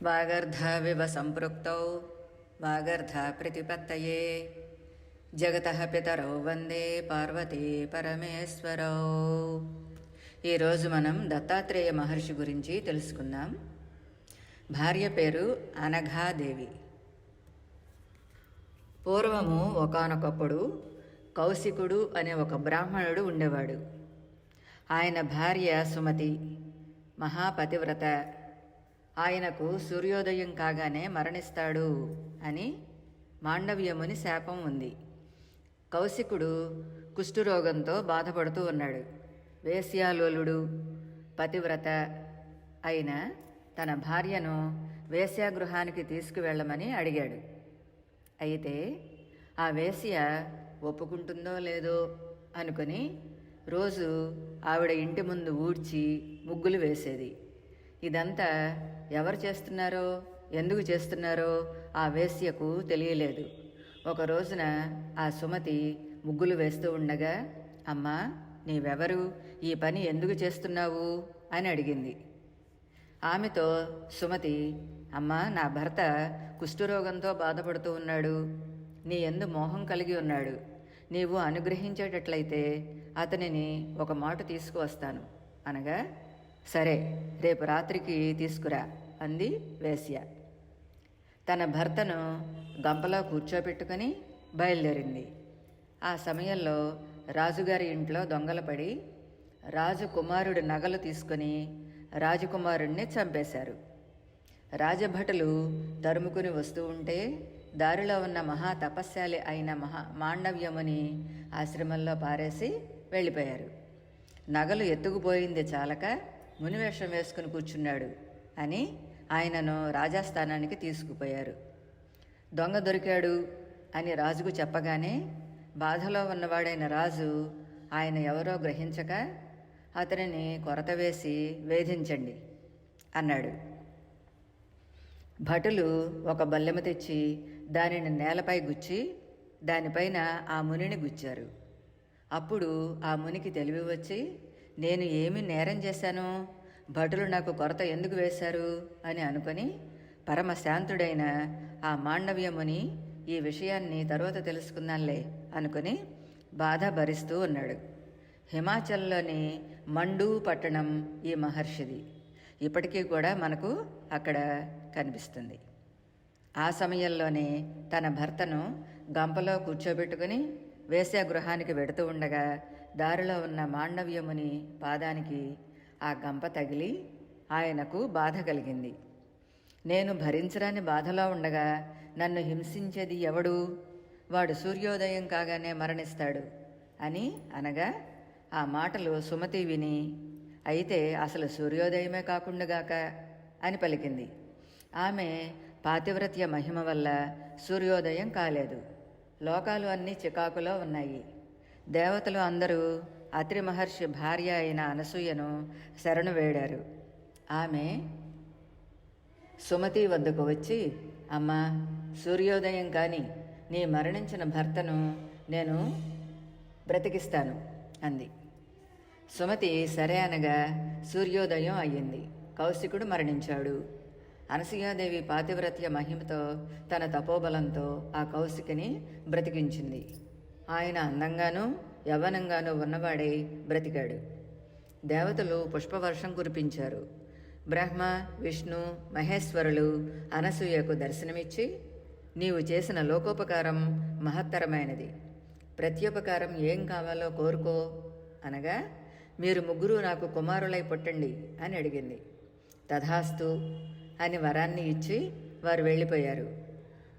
వాగర్ధావివ సంపృక్తౌ వాగర్ధప్రతిపత్తయే జగతః పితరౌ వందే పార్వతీ పరమేశ్వరౌ. ఈరోజు మనం దత్తాత్రేయ మహర్షి గురించి తెలుసుకుందాం. భార్య పేరు అనఘాదేవి. పూర్వము ఒకానొకప్పుడు కౌశికుడు అనే ఒక బ్రాహ్మణుడు ఉండేవాడు. ఆయన భార్య సుమతి మహాపతివ్రత. ఆయనకు సూర్యోదయం కాగానే మరణిస్తాడు అని మాండవ్యముని శాపం ఉంది. కౌశికుడు కుష్ఠరోగంతో బాధపడుతూ ఉన్నాడు. వేశ్యాలోలుడు పతివ్రత అయిన తన భార్యను వేశ్యాగృహానికి తీసుకువెళ్ళమని అడిగాడు. అయితే ఆ వేశ్య ఒప్పుకుంటుందో లేదో అనుకుని రోజు ఆవిడ ఇంటి ముందు ఊడ్చి ముగ్గులు వేసేది. ఇదంతా ఎవరు చేస్తున్నారో ఎందుకు చేస్తున్నారో ఆ వేశ్యకు తెలియలేదు. ఒక రోజున ఆ సుమతి ముగ్గులు వేస్తూ ఉండగా, అమ్మా, నీవెవరు, ఈ పని ఎందుకు చేస్తున్నావు అని అడిగింది. ఆమెతో సుమతి, అమ్మా, నా భర్త కుష్ఠరోగంతో బాధపడుతూ ఉన్నాడు, నీ యందు మోహం కలిగి ఉన్నాడు, నీవు అనుగ్రహించేటట్లయితే అతనిని ఒక మాట తీసుకువస్తాను అనగా, సరే, రేపు రాత్రికి తీసుకురా అంది వేశ్య. తన భర్తను గంపలో కూర్చోబెట్టుకుని బయలుదేరింది. ఆ సమయంలో రాజుగారి ఇంట్లో దొంగలు పడి రాజకుమారుడి నగలు తీసుకుని రాజకుమారుణ్ణి చంపేశారు. రాజభటులు తరుముకుని వస్తూ ఉంటే దారిలో ఉన్న మహా తపస్శాలి అయిన మాండవ్యముని ఆశ్రమంలో పారేసి వెళ్ళిపోయారు. నగలు ఎత్తుకుపోయింది చాలక మునివేషం వేసుకుని కూర్చున్నాడు అని ఆయనను రాజాస్థానానికి తీసుకుపోయారు. దొంగ దొరికాడు అని రాజుకు చెప్పగానే బాధలో ఉన్నవాడైన రాజు ఆయన ఎవరో గ్రహించక అతనిని కొరత వేసి వేధించండి అన్నాడు. భటులు ఒక బల్లెము తెచ్చి దానిని నేలపై గుచ్చి దానిపైన ఆ మునిని గుచ్చారు. అప్పుడు ఆ మునికి తెలివి వచ్చి, నేను ఏమి నేరం చేశాను, భటులు నాకు కొరత ఎందుకు వేశారు అని అనుకొని పరమశాంతుడైన ఆ మాండవ్యముని ఈ విషయాన్ని తరువాత తెలుసుకుందాంలే అనుకుని బాధ భరిస్తూ ఉన్నాడు. హిమాచల్లోని మండూ పట్టణం ఈ మహర్షిది. ఇప్పటికీ కూడా మనకు అక్కడ కనిపిస్తుంది. ఆ సమయంలోనే తన భర్తను గంపలో కూర్చోబెట్టుకుని వేశ్యాగృహానికి వెడుతూ ఉండగా దారిలో ఉన్న మాండవ్యముని పాదానికి ఆ గంప తగిలి ఆయనకు బాధ కలిగింది. నేను భరించరాని బాధలో ఉండగా నన్ను హింసించేది ఎవడు, వాడు సూర్యోదయం కాగానే మరణిస్తాడు అని అనగా ఆ మాటలు సుమతి విని, అయితే అసలు సూర్యోదయమే కాకుండాగాక అని పలికింది. ఆమె పాతివ్రత్య మహిమ వల్ల సూర్యోదయం కాలేదు. లోకాలు అన్నీ చికాకులో ఉన్నాయి. దేవతలు అందరూ అత్రి మహర్షి భార్య అయిన అనసూయను శరణు వేడారు. ఆమె సుమతి వద్దకు వచ్చి, అమ్మా, సూర్యోదయం కాని నీ మరణించిన భర్తను నేను బ్రతికిస్తాను అంది. సుమతి సరే అనగా సూర్యోదయం అయ్యింది. కౌశికుడు మరణించాడు. అనసూయాదేవి పాతివ్రత్య మహిమతో తన తపోబలంతో ఆ కౌశికుని బ్రతికించింది. ఆయన అందంగానూ యవ్వనంగానూ ఉన్నవాడై బ్రతికాడు. దేవతలు పుష్పవర్షం కురిపించారు. బ్రహ్మ, విష్ణు, మహేశ్వరులు అనసూయకు దర్శనమిచ్చి, నీవు చేసిన లోకోపకారం మహత్తరమైనది, ప్రత్యుపకారం ఏం కావాలో కోరుకో అనగా, మీరు ముగ్గురు నాకు కుమారులై పుట్టండి అని అడిగింది. తథాస్తు అని వరాన్ని ఇచ్చి వారు వెళ్ళిపోయారు.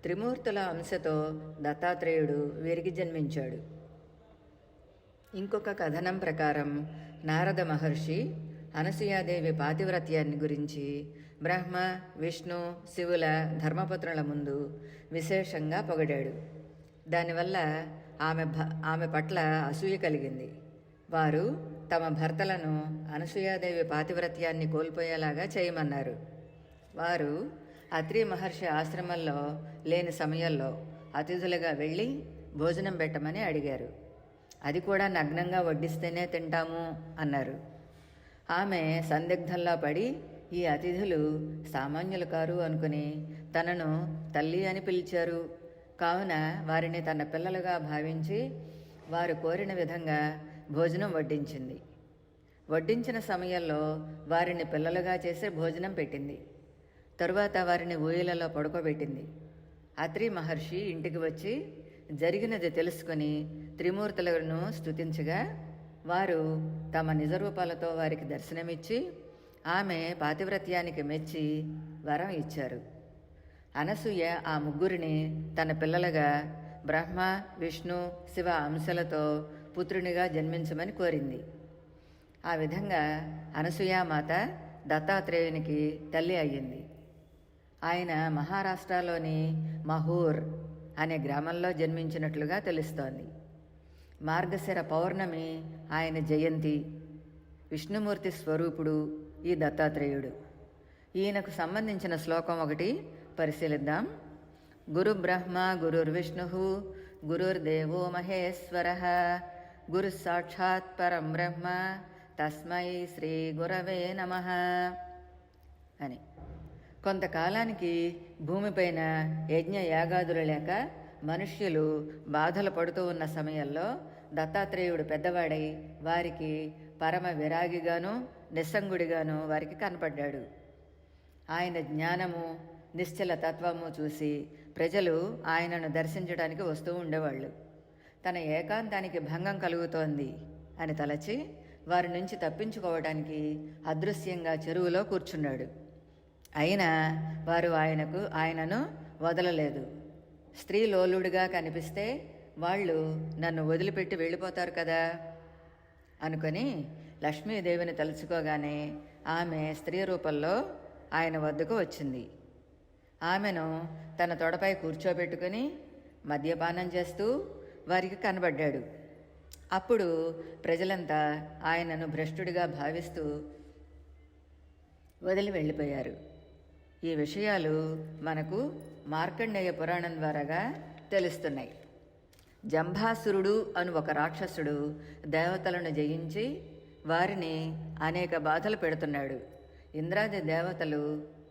త్రిమూర్తుల అంశతో దత్తాత్రేయుడు వీరికి జన్మించాడు. ఇంకొక కథనం ప్రకారం నారద మహర్షి అనసూయాదేవి పాతివ్రత్యాన్ని గురించి బ్రహ్మ, విష్ణు, శివుల ధర్మపత్రుల ముందు విశేషంగా పొగిడాడు. దానివల్ల ఆమె పట్ల అసూయ కలిగింది. వారు తమ భర్తలను అనసూయాదేవి పాతివ్రత్యాన్ని కోల్పోయేలాగా చేయమన్నారు. వారు అత్రి మహర్షి ఆశ్రమంలో లేని సమయంలో అతిథులుగా వెళ్ళి భోజనం పెట్టమని అడిగారు. అది కూడా నగ్నంగా వడ్డిస్తేనే తింటాము అన్నారు. ఆమె సందిగ్ధంలో పడి ఈ అతిథులు సామాన్యులు కారు అనుకుని తనను తల్లి అని పిలిచారు. కావున వారిని తన పిల్లలుగా భావించి వారు కోరిన విధంగా భోజనం వడ్డించింది. వడ్డించిన సమయంలో వారిని పిల్లలుగా చేసి భోజనం పెట్టింది. తరువాత వారిని ఊయలలో పడుకోబెట్టింది. అత్రి మహర్షి ఇంటికి వచ్చి జరిగినది తెలుసుకొని త్రిమూర్తులను స్తుతించగా వారు తమ నిజరూపాలతో వారికి దర్శనమిచ్చి ఆమె పాతివ్రత్యానికి మెచ్చి వరం ఇచ్చారు. అనసూయ ఆ ముగ్గురిని తన పిల్లలుగా బ్రహ్మ, విష్ణు, శివ అంశలతో పుత్రునిగా జన్మించమని కోరింది. ఆ విధంగా అనసూయామాత దత్తాత్రేయునికి తల్లి అయ్యింది. ఆయన మహారాష్ట్రలోని మహూర్ అనే గ్రామంలో జన్మించినట్లుగా తెలుస్తోంది. మార్గశిర పౌర్ణమి ఆయన జయంతి. విష్ణుమూర్తి స్వరూపుడు ఈ దత్తాత్రేయుడు. ఈయనకు సంబంధించిన శ్లోకం ఒకటి పరిశీలిద్దాం. గురు బ్రహ్మ గురుర్విష్ణు గురుర్దేవో మహేశ్వర గురు సాక్షాత్ పరం బ్రహ్మ తస్మై శ్రీ గురవే నమః అని. కొంతకాలానికి భూమిపైన యజ్ఞ యాగాదులు లేక మనుష్యులు బాధలు పడుతూ ఉన్న సమయంలో దత్తాత్రేయుడు పెద్దవాడై వారికి పరమ విరాగిగాను నిస్సంగుడిగాను వారికి కనపడ్డాడు. ఆయన జ్ఞానము నిశ్చల తత్వము చూసి ప్రజలు ఆయనను దర్శించడానికి వస్తూ ఉండేవాళ్ళు. తన ఏకాంతానికి భంగం కలుగుతోంది అని తలచి వారి నుంచి తప్పించుకోవడానికి అదృశ్యంగా చెరువులో కూర్చున్నాడు. అయినా వారు ఆయనను వదలలేదు. స్త్రీలోలుడిగా కనిపిస్తే వాళ్ళు నన్ను వదిలిపెట్టి వెళ్ళిపోతారు కదా అనుకొని లక్ష్మీదేవిని తలుచుకోగానే ఆమె స్త్రీ రూపంలో ఆయన వద్దకు వచ్చింది. ఆమెను తన తొడపై కూర్చోబెట్టుకుని మద్యపానం చేస్తూ వారికి కనబడ్డాడు. అప్పుడు ప్రజలంతా ఆయనను భ్రష్టుడిగా భావిస్తూ వదిలి వెళ్ళిపోయారు. ఈ విషయాలు మనకు మార్కండేయ పురాణం ద్వారాగా తెలుస్తున్నాయి. జంభాసురుడు అను ఒక రాక్షసుడు దేవతలను జయించి వారిని అనేక బాధలు పెడుతున్నాడు. ఇంద్రాది దేవతలు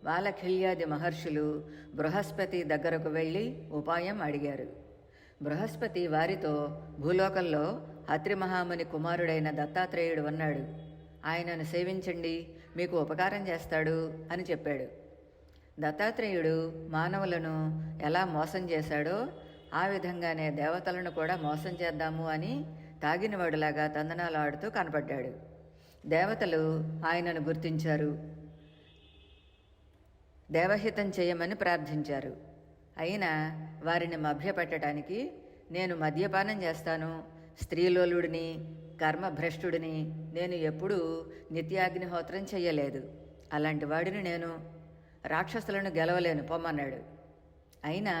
వాలఖిల్యాది మహర్షులు బృహస్పతి దగ్గరకు వెళ్ళి ఉపాయం అడిగారు. బృహస్పతి వారితో భూలోకంలో అత్రి మహాముని కుమారుడైన దత్తాత్రేయుడు ఉన్నాడు, ఆయనను సేవించండి, మీకు ఉపకారం చేస్తాడు అని చెప్పాడు. దత్తాత్రేయుడు మానవులను ఎలా మోసం చేశాడో ఆ విధంగానే దేవతలను కూడా మోసం చేద్దాము అని తాగినవాడులాగా తందనాలు ఆడుతూ కనపడ్డాడు. దేవతలు ఆయనను గుర్తించారు, దేవహితం చేయమని ప్రార్థించారు. అయినా వారిని మభ్యపెట్టడానికి నేను మద్యపానం చేస్తాను, స్త్రీలోలుడిని, కర్మభ్రష్టుడిని, నేను ఎప్పుడూ నిత్యాగ్నిహోత్రం చెయ్యలేదు, అలాంటి వాడిని నేను, రాక్షసులను గెలవలేను పొమ్మన్నాడు. అయినా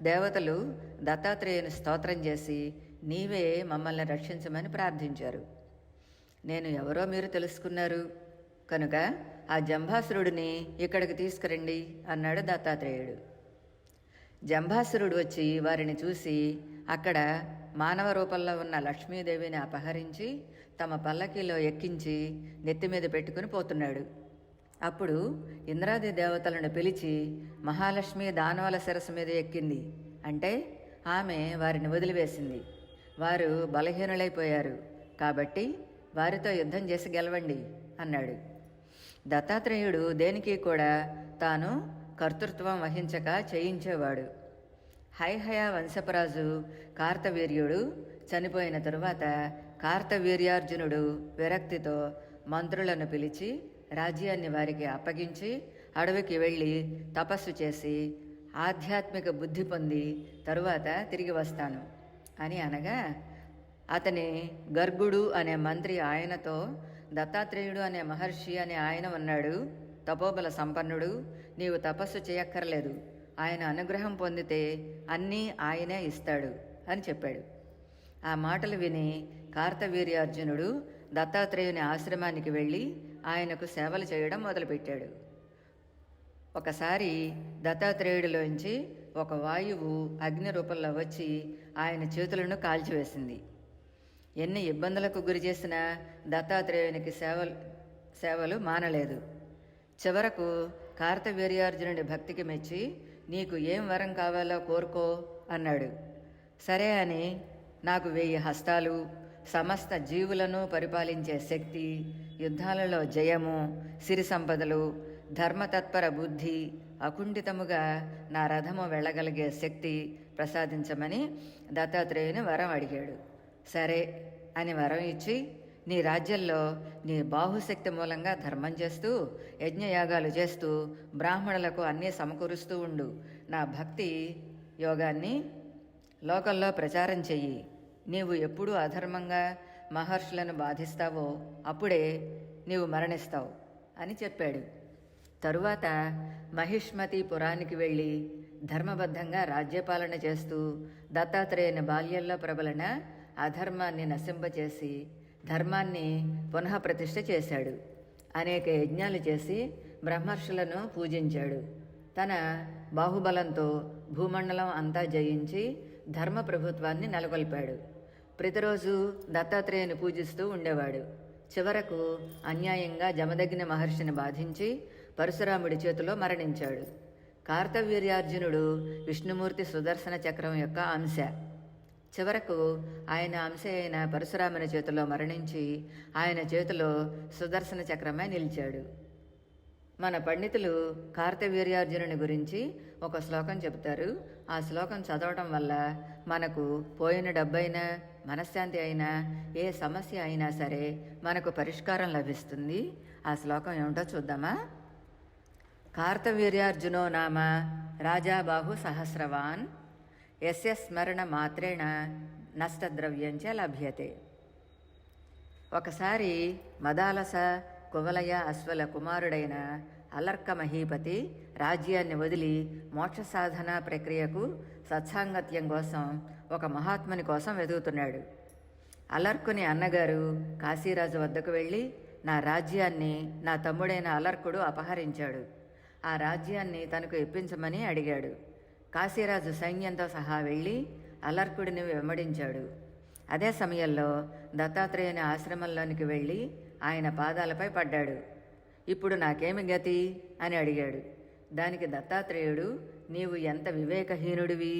దేవతలు దత్తాత్రేయుని స్తోత్రం చేసి నీవే మమ్మల్ని రక్షించమని ప్రార్థించారు. నేను ఎవరో మీరు తెలుసుకున్నారు కనుక ఆ జంభాసురుడిని ఇక్కడికి తీసుకురండి అన్నాడు దత్తాత్రేయుడు. జంభాసురుడు వచ్చి వారిని చూసి అక్కడ మానవ రూపంలో ఉన్న లక్ష్మీదేవిని అపహరించి తమ పల్లకీలో ఎక్కించి నెత్తిమీద పెట్టుకుని పోతున్నాడు. అప్పుడు ఇంద్రాది దేవతలను పిలిచి మహాలక్ష్మి దానవుల శిరస్సు మీద ఎక్కింది అంటే ఆమె వారిని వదిలివేసింది. వారు బలహీనులైపోయారు కాబట్టి వారితో యుద్ధం చేసి గెలవండి అన్నాడు. దత్తాత్రేయుడు దేనికి కూడా తాను కర్తృత్వం వహించక చేయించేవాడు. హైహయ వంశపరాజు కార్తవీర్యుడు చనిపోయిన తరువాత కార్తవీర్యార్జునుడు విరక్తితో మంత్రులను పిలిచి రాజ్యాన్ని వారికి అప్పగించి అడవికి వెళ్ళి తపస్సు చేసి ఆధ్యాత్మిక బుద్ధి పొంది తరువాత తిరిగి వస్తాను అని అనగా అతని గర్గుడు అనే మంత్రి ఆయనతో దత్తాత్రేయుడు అనే మహర్షి అనే ఆయన ఉన్నాడు, తపోబల సంపన్నుడు, నీవు తపస్సు చేయక్కర్లేదు, ఆయన అనుగ్రహం పొందితే అన్నీ ఆయనే ఇస్తాడు అని చెప్పాడు. ఆ మాటలు విని కార్తవీర్యార్జునుడు దత్తాత్రేయుని ఆశ్రమానికి వెళ్ళి ఆయనకు సేవలు చేయడం మొదలుపెట్టాడు. ఒకసారి దత్తాత్రేయుడిలోంచి ఒక వాయువు అగ్ని రూపంలో వచ్చి ఆయన చేతులను కాల్చివేసింది. ఎన్ని ఇబ్బందులకు గురి చేసినా దత్తాత్రేయునికి సేవలు మానలేదు. చివరకు కార్తవీర్యార్జునుడి భక్తికి మెచ్చి నీకు ఏం వరం కావాలో కోరుకో అన్నాడు. సరే అని నాకు 1000 హస్తాలు, సమస్త జీవులను పరిపాలించే శక్తి, యుద్ధాలలో జయము, సిరి సంపదలు, ధర్మతత్పర బుద్ధి, అకుంఠితముగా నా రథము వెళ్ళగలిగే శక్తి ప్రసాదించమని దత్తాత్రేయుని వరం అడిగాడు. సరే అని వరం ఇచ్చి, నీ రాజ్యంలో నీ బాహుశక్తి మూలంగా ధర్మం చేస్తూ, యజ్ఞయాగాలు చేస్తూ, బ్రాహ్మణులకు అన్నీ సమకూరుస్తూ ఉండు. నా భక్తి యోగాన్ని లోకల్లో ప్రచారం చెయ్యి. నీవు ఎప్పుడు అధర్మంగా మహర్షులను బాధిస్తావో అప్పుడే నీవు మరణిస్తావు అని చెప్పాడు. తరువాత మహిష్మతి పురానికి వెళ్ళి ధర్మబద్ధంగా రాజ్యపాలన చేస్తూ దత్తాత్రేయుని బాల్యంలో ప్రబలన అధర్మాన్ని నశింపచేసి ధర్మాన్ని పునఃప్రతిష్ఠ చేశాడు. అనేక యజ్ఞాలు చేసి బ్రహ్మర్షులను పూజించాడు. తన బాహుబలంతో భూమండలం అంతా జయించి ధర్మ ప్రభుత్వాన్ని నెలకొల్పాడు. ప్రతిరోజు దత్తాత్రేయుని పూజిస్తూ ఉండేవాడు. చివరకు అన్యాయంగా జమదగ్ని మహర్షిని బాధించి పరశురాముడి చేతిలో మరణించాడు. కార్తవీర్యార్జునుడు విష్ణుమూర్తి సుదర్శన చక్రం యొక్క అంశ. చివరకు ఆయన అంశ అయిన పరశురాముని చేతిలో మరణించి ఆయన చేతిలో సుదర్శన చక్రమై నిలిచాడు. మన పండితులు కార్తవీర్యార్జునుని గురించి ఒక శ్లోకం చెబుతారు. ఆ శ్లోకం చదవడం వల్ల మనకు పోయిన డబ్బైనా, మనశ్శాంతి అయినా, ఏ సమస్య అయినా సరే మనకు పరిష్కారం లభిస్తుంది. ఆ శ్లోకం ఏమిటో చూద్దామా? కార్తవీర్యార్జునో నామ రాజాబాహు సహస్రవాన్ యస్య స్మరణ మాత్రేణ నష్టద్రవ్యంచ లభ్యతే. ఒకసారి మదాలస కువలయ అశ్వల కుమారుడైన అలర్క మహీపతి రాజ్యాన్ని వదిలి మోక్ష సాధన ప్రక్రియకు సత్సాంగత్యం కోసం ఒక మహాత్ముని కోసం వెతుకుతున్నాడు. అలర్కుని అన్నగారు కాశీరాజు వద్దకు వెళ్ళి, నా రాజ్యాన్ని నా తమ్ముడైన అలర్కుడు అపహరించాడు, ఆ రాజ్యాన్ని తనకు ఇప్పించమని అడిగాడు. కాశీరాజు సైన్యంతో సహా వెళ్ళి అలర్కుడిని వెంబడించాడు. అదే సమయంలో దత్తాత్రేయుని ఆశ్రమంలోనికి వెళ్ళి ఆయన పాదాలపై పడ్డాడు. ఇప్పుడు నాకేమి గతి అని అడిగాడు. దానికి దత్తాత్రేయుడు, నీవు ఎంత వివేకహీనుడివి,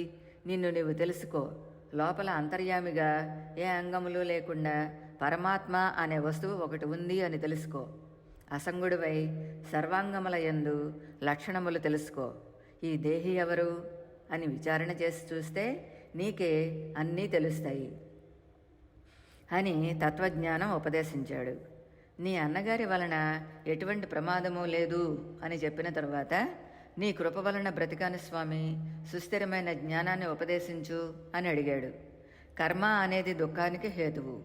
నిన్ను నీవు తెలుసుకో. లోపల అంతర్యామిగా ఏ అంగములు లేకుండా పరమాత్మ అనే వస్తువు ఒకటి ఉంది అని తెలుసుకో. అసంగుడివై సర్వాంగముల యందు లక్షణములు తెలుసుకో. ఈ దేహి ఎవరు అని విచారణ చేసి చూస్తే నీకే అన్నీ తెలుస్తాయి అని తత్వజ్ఞానం ఉపదేశించాడు. నీ అన్నగారి వలన ఎటువంటి ప్రమాదమూ లేదు అని చెప్పిన తరువాత, నీ కృప వలన బ్రతికాను స్వామి, సుస్థిరమైన జ్ఞానాన్ని ఉపదేశించు అని అడిగాడు. కర్మ అనేది దుఃఖానికి హేతువు.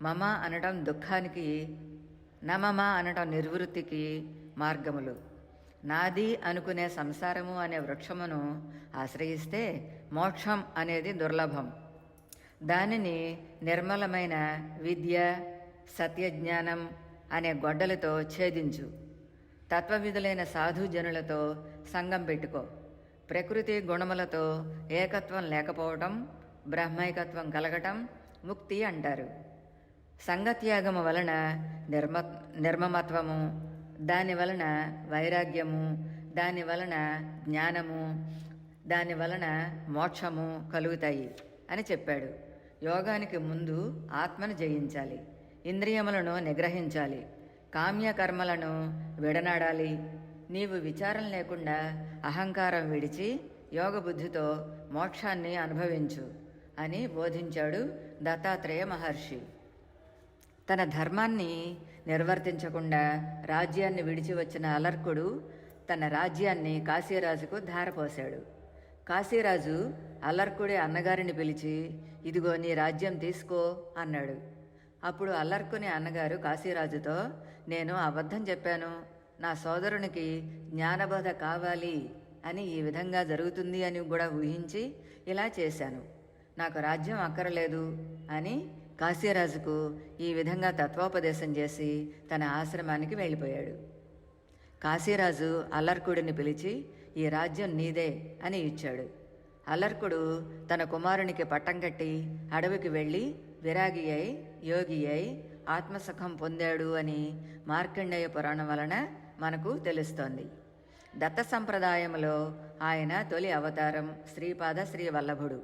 మమ అనడం దుఃఖానికి, నమమ అనడం నిర్వృత్తికి మార్గములు. నాది అనుకునే సంసారము అనే వృక్షమును ఆశ్రయిస్తే మోక్షం అనేది దుర్లభం. దానిని నిర్మలమైన విద్య, సత్యజ్ఞానం అనే గొడ్డలతో ఛేదించు. తత్వవిధులైన సాధుజనులతో సంగం పెట్టుకో. ప్రకృతి గుణములతో ఏకత్వం లేకపోవటం, బ్రహ్మైకత్వం కలగటం ముక్తి అంటారు. సంగత్యాగము వలన నిర్మమత్వము, దాని వలన వైరాగ్యము, దాని వలన జ్ఞానము, దాని వలన మోక్షము కలుగుతాయి అని చెప్పాడు. యోగానికి ముందు ఆత్మను జయించాలి, ఇంద్రియములను నిగ్రహించాలి, కామ్యకర్మలను విడనాడాలి. నీవు విచారం లేకుండా అహంకారం విడిచి యోగ బుద్ధితో మోక్షాన్ని అనుభవించు అని బోధించాడు దత్తాత్రేయ మహర్షి. తన ధర్మాన్ని నిర్వర్తించకుండా రాజ్యాన్ని విడిచి వచ్చిన అలర్కుడు తన రాజ్యాన్ని కాశీరాజుకు ధారపోశాడు. కాశీరాజు అలర్కుడి అన్నగారిని పిలిచి, ఇదిగో నీ రాజ్యం తీసుకో అన్నాడు. అప్పుడు అలర్కుని అన్నగారు కాశీరాజుతో, నేను అబద్ధం చెప్పాను, నా సోదరునికి జ్ఞానబోధ కావాలి అని ఈ విధంగా జరుగుతుంది అని కూడా ఊహించి ఇలా చేశాను, నాకు రాజ్యం అక్కరలేదు అని కాశీరాజుకు ఈ విధంగా తత్వోపదేశం చేసి తన ఆశ్రమానికి వెళ్ళిపోయాడు. కాశీరాజు అలర్కుడిని పిలిచి, ఈ రాజ్యం నీదే అని ఇచ్చాడు. అలర్కుడు తన కుమారునికి పట్టం కట్టి అడవికి వెళ్ళి విరాగి అయి యోగి అయి ఆత్మసుఖం పొందాడు అని మార్కండేయ పురాణం వలన మనకు తెలుస్తోంది. దత్త సంప్రదాయంలో ఆయన తొలి అవతారం శ్రీపాద శ్రీవల్లభుడు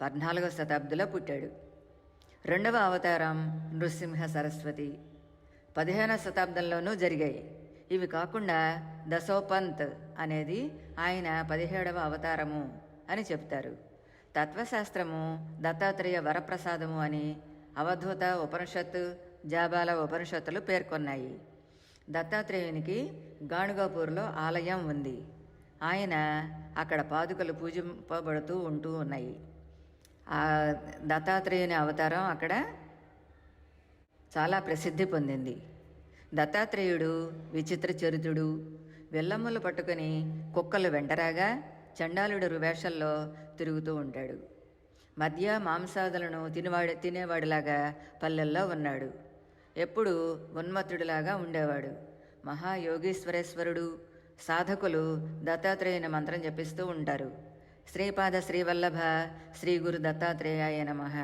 14వ శతాబ్దిలో పుట్టాడు. రెండవ అవతారం నృసింహ సరస్వతి 15వ శతాబ్దంలోనూ జరిగాయి. ఇవి కాకుండా దశోపంత్ అనేది ఆయన 17వ అవతారము అని చెప్తారు. తత్వశాస్త్రము దత్తాత్రేయ వరప్రసాదము అని అవధూత ఉపనిషత్తు, జాబాల ఉపనిషత్తులు పేర్కొన్నాయి. దత్తాత్రేయునికి గాణుగాపూర్లో ఆలయం ఉంది. ఆయన అక్కడ పాదుకలు పూజింపబడుతూ ఉన్నాయి. ఆ దత్తాత్రేయుని అవతారం అక్కడ చాలా ప్రసిద్ధి పొందింది. దత్తాత్రేయుడు విచిత్ర చరితుడు. వెల్లమ్ములు పట్టుకుని కుక్కలు వెంటరాగా చండాలుడు వేషల్లో తిరుగుతూ ఉంటాడు. మద్య మాంసాదులను తినేవాడిలాగా పల్లెల్లో ఉన్నాడు. ఎప్పుడు ఉన్మత్తుడిలాగా ఉండేవాడు. మహాయోగీశ్వరేశ్వరుడు. సాధకులు దత్తాత్రేయుని మంత్రం జపిస్తూ ఉంటారు. శ్రీపాద శ్రీవల్లభ శ్రీ గురు దత్తాత్రేయాయ నమః.